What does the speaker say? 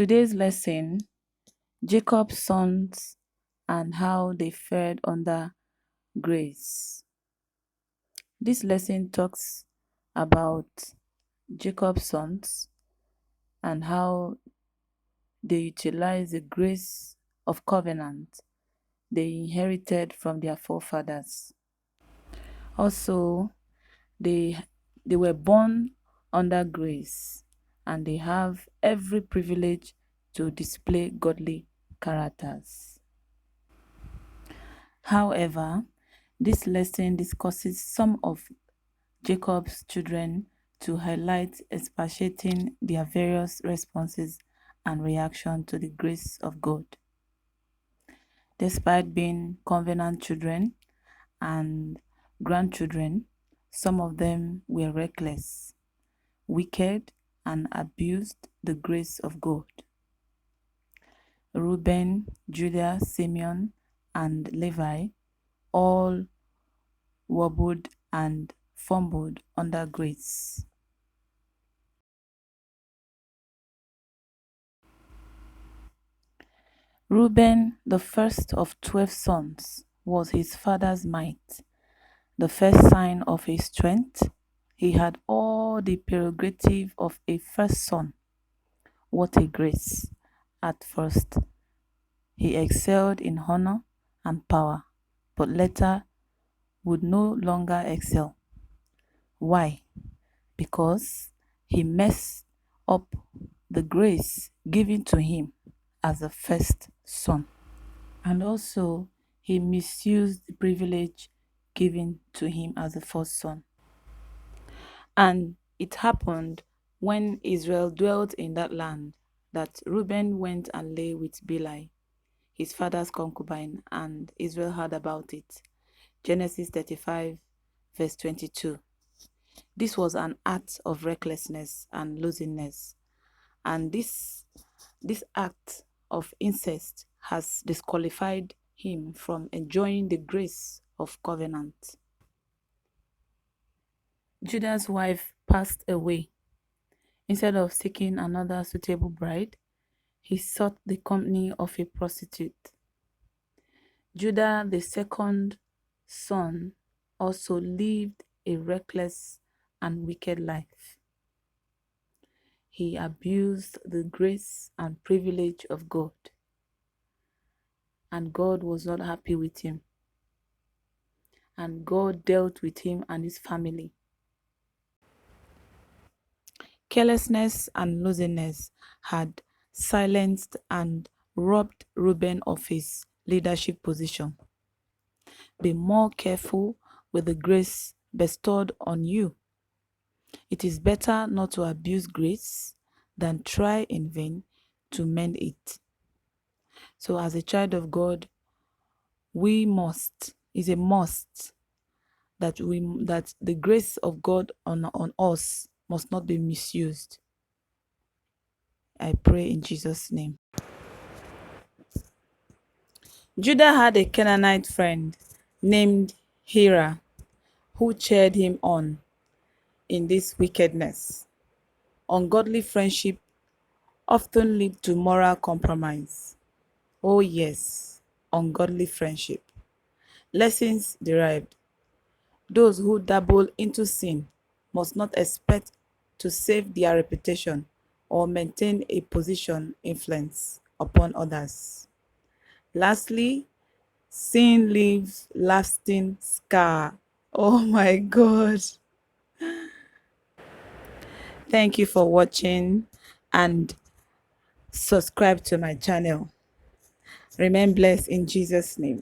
Today's lesson, Jacob's sons and how they fared under grace. This lesson talks about Jacob's sons and how they utilize the grace of covenant they inherited from their forefathers. Also, they were born under grace and they have every privilege to display godly characters. However, this lesson discusses some of Jacob's children to highlight expatiating their various responses and reaction to the grace of God. Despite being covenant children and grandchildren, some of them were reckless, wicked, and abused the grace of God. Reuben, Judah, Simeon, and Levi all wobbled and fumbled under grace. Reuben, the first of 12 sons, was his father's might, the first sign of his strength. He had all the prerogative of a first son. What a grace! At first, he excelled in honor and power, but later would no longer excel. Why? Because he messed up the grace given to him as a first son. And also, he misused the privilege given to him as a first son. And it happened when Israel dwelt in that land that Reuben went and lay with Bilhah, his father's concubine, and Israel heard about it. Genesis 35, verse 22. This was an act of recklessness and looseness. And this act of incest has disqualified him from enjoying the grace of covenant. Judah's wife passed away. Instead of seeking another suitable bride, he sought the company of a prostitute. Judah, the second son, also lived a reckless and wicked life. He abused the grace and privilege of God, and God was not happy with him. And God dealt with him and his family. Carelessness and looseness had silenced and robbed Reuben of his leadership position. Be more careful with the grace bestowed on you. It is better not to abuse grace than try in vain to mend it. So as a child of God, it's a must that the grace of God on us must not be misused. I pray in Jesus' name. Judah had a Canaanite friend named Hira who cheered him on in this wickedness. Ungodly friendship often lead to moral compromise. Oh yes, ungodly friendship. Lessons derived. Those who dabble into sin must not expect to save their reputation or maintain a position influence upon others. Lastly, sin leaves lasting scar. Oh my God. Thank you for watching and subscribe to my channel. Remain blessed in Jesus' name.